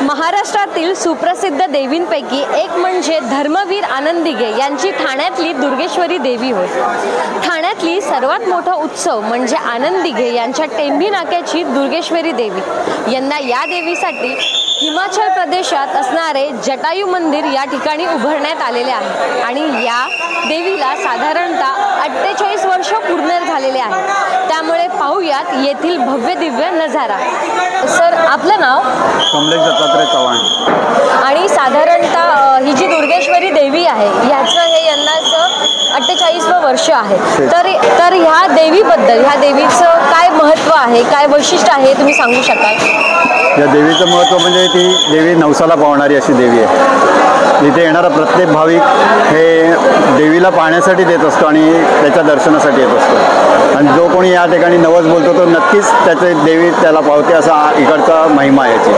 महाराष्ट्रातील सुप्रसिद्ध देवींपैकी एक म्हणजे धर्मवीर आनंद दिघे यांची ठाण्यातली दुर्गेश्वरी देवी होय। ठाण्यातली सर्वात मोठा उत्सव म्हणजे आनंद दिघे यांच्या टेंभी नाक्याची दुर्गेश्वरी देवी। यंदा या देवीसाठी हिमाचल प्रदेशात असणारे जटायू मंदिर या ठिकाणी उभारण्यात आलेले आहे आणि या देवीला साधारणतः 48 वर्ष पूर्ण झालेले आहेत। त्यामुळे पाहूयात येथील भव्य दिव्य नजारा। सर, आपलं नाव? कमलेश दत्तात्रय चव्हाण। आणि साधारणतः ही जी दुर्गेश्वरी देवी आहे याचं हे यंदाचं 48वं वर्ष आहे, तर ह्या देवीबद्दल, ह्या देवीचं काय महत्त्व आहे, काय वैशिष्ट्य आहे, तुम्ही सांगू शकाल? या देवीचं महत्त्व म्हणजे ती देवी नवसाला पावणारी अशी देवी आहे। इथे येणारा प्रत्येक भाविक हे देवीला पाहण्यासाठी देत असतो आणि त्याच्या दर्शनासाठी येत असतो आणि जो कोणी या ठिकाणी नवस बोलतो तो नक्कीच त्याचे देवी त्याला पावते असा इकडचा महिमा आहे याची।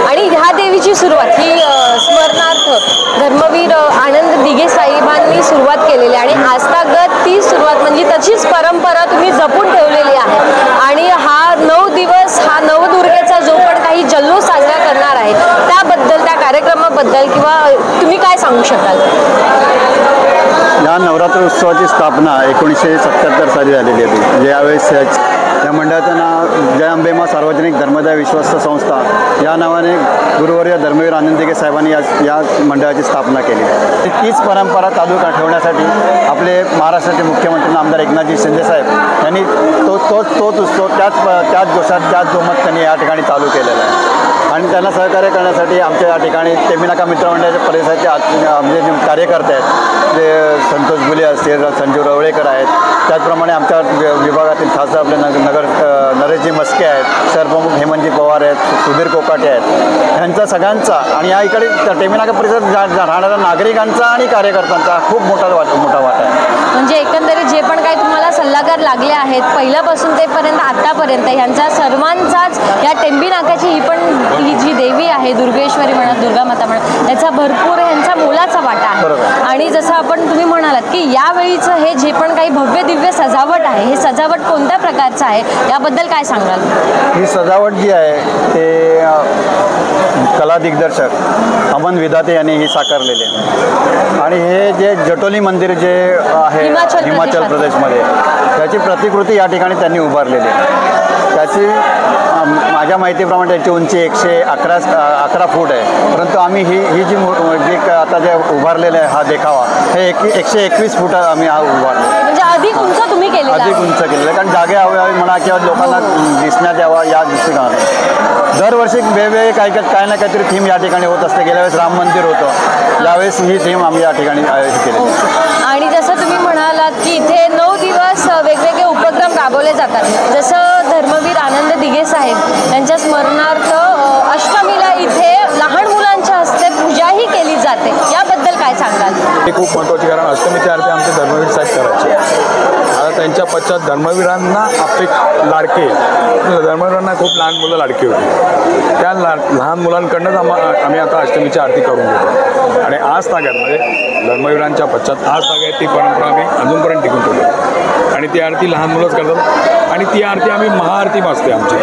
आणि ह्या देवीची सुरुवात ही स्मरणार्थ धर्मवीर आनंद दिघे साहेबांनी सुरुवात केलेली आणि आजतागत ती सुरुवात म्हणजे त्याचीच परंपरा तुम्ही जपून ठेवलेली आहे। आणि हा 9 दिवस हा नवदुर्गेचा जो पण काही जल्लोष साजरा करणार आहे त्याबद्दल, त्या कार्यक्रमाबद्दल किंवा तुम्ही काय सांगू शकाल? या नवरात्र उत्सवाची स्थापना 1977 साली झालेली होती। ज्यावेळेस या मंडळाचं नाव जय अंबे माँ सार्वजनिक धर्मदाय विश्वस्त संस्था या नावाने गुरुवर्य धर्मवीर आनंद दिघे साहेबांनी या मंडळाची स्थापना केली। तीच परंपरा चालू ठेवण्यासाठी आपले महाराष्ट्राचे मुख्यमंत्री आमदार एकनाथजी शिंदे साहेब यांनी तोच उत्सव त्याच जोशात त्याच जोमात त्यांनी या ठिकाणी चालू केलेला आहे आणि त्यांना सहकार्य करण्यासाठी आमच्या या ठिकाणी टेंभी नाका मित्रमंडळाच्या परिसराचे आमचे जे कार्यकर्ते आहेत ते संतोष बुले असतील, संजीव रवळेकर आहेत, त्याचप्रमाणे आमच्या विभागातील खासदार आपले नरेशजी मस्के आहेत, शहरप्रमुख हेमंतजी पवार आहेत, सुधीर कोकाटे आहेत, ह्यांचा सगळ्यांचा आणि या इकडे टेंभी नाका परिसरात राहणाऱ्या नागरिकांचा आणि कार्यकर्त्यांचा खूप मोठा वाटा आहे। म्हणजे एकंदरीत जे पण काही तुम्हाला सल्लागार लागले आहेत पहिल्यापासून तेपर्यंत आतापर्यंत ह्यांचा सर्वांचाच या टेंभी नाक्याची ही जी देवी आहे दुर्गेश्वरी म्हणा, दुर्गा माता म्हणा, याचा भरपूर ह्यांचा मोलाचा वाटा आहे। आणि जसं आपण तुम्ही म्हणालात की यावेळीचं हे जे पण काही भव्य दिव्य सजावट आहे, हे सजावट कोणत्या प्रकारचं आहे याबद्दल काय सांगाल? ही सजावट जी आहे ते कला दिग्दर्शक अमन विधाते यांनी ही साकारलेली आहे आणि हे जे जटोली मंदिर जे आहे हिमाचल प्रदेशमध्ये त्याची प्रतिकृती या ठिकाणी त्यांनी उभारलेली आहे। त्याची माझ्या माहितीप्रमाणे त्याची उंची 111 फूट आहे, परंतु आम्ही ही जी आता जे उभारलेलं आहे हा देखावा हे 121 फूट आम्ही हा उभारलो, म्हणजे अधिक उंच तुम्ही केलेला आहे। अधिक उंच केलेलं आहे कारण जागे हवी म्हणा किंवा लोकांना दिसण्यात यावा या दृष्टिकोनाने दरवर्षी वेगवेगळे काय ना काहीतरी थीम या ठिकाणी होत असते। गेल्या वेळेस राम मंदिर होतं, यावेळेस ही थीम आम्ही या ठिकाणी आयोजित केली। आणि जसं तुम्ही म्हणालात की इथे 9 दिवस वेगवेगळे उपक्रम राबवले जातात, जसं धर्मवीर आनंद दिघे साहेब यांच्या स्मरणार्थ अष्टमीला इथे लहान मुलांच्या हस्ते पूजाही केली जाते, याबद्दल काय सांगाल? हे खूप महत्त्वाची, कारण अष्टमीची आरती आमचे धर्मवीर साहेब करायचे। आता त्यांच्या पश्चात धर्मवीरांना आपले लाडके धर्मवीरांना खूप लहान मुलं लाडकी होती, त्या लहान मुलांकडनंच आम्ही आता अष्टमीची आरती करून घेतो आणि आज ताग्यात म्हणजे धर्मवीरांच्या पश्चात आज ताग्यात ती परंपरा आम्ही अजूनपर्यंत टिकून ठेवतो आणि ती आरती लहान मुलंच करतात आणि ती आरती आम्ही महाआरती वाचते आमची।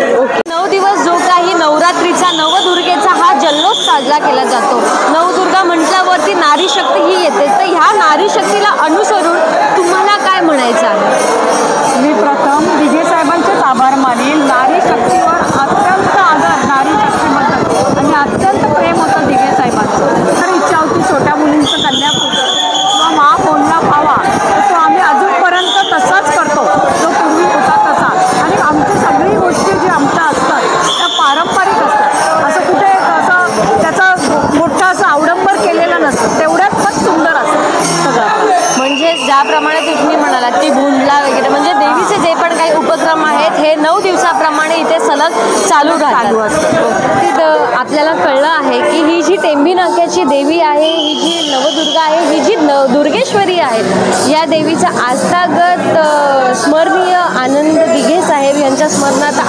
9 दिवस जो काही नवरात्रीचा नवदुर्गेचा हा जल्लोष साजरा केला जातो, नवदुर्गा म्हटल्यावरती नारी शक्ती ही येते, तर ह्या नारी शक्तीला अनुसरून तुम्हाला काय म्हणायचं आहे? मी प्रथम दिघे साहेबांचेच आभार मानेन। नारी शक्तीवर अत्यंत आदर, नारी शक्तीबद्दल आणि अत्यंत प्रेम होतं दिघे साहेबांचं। तर इच्छा होती छोट्या मुलींचं कन्यापूजन किंवा महापौर्णिमा व्हावा, तो आम्ही अजूनपर्यंत तसाच करतो जो पूर्वी होता तसा, आणि आमची सगळी गोष्टी जी आमच्या असतात त्या पारंपरिक असतात, असं कुठे असं त्याचा मोठा असं अवडंबर केलेला नसतं, तेवढ्यात पण सुंदर असतं सगळं। म्हणजे ज्याप्रमाणे तुम्ही म्हणालात की भुंडला वगैरे म्हणजे देवीचे जे पण काही उपक्रम आहेत हे 9 दिवसाप्रमाणे इथे सलग चालू राहतात। आपल्याला कळलं आहे की ही जी टेंभी नाक्याची देवी आहे, ही जी नवदुर्गा आहे, ही जी दुर्गेश्वरी आहे, या देवीचा आजतागत स्मरणीय आनंद दिघे साहेब यांच्या स्मरणार्थ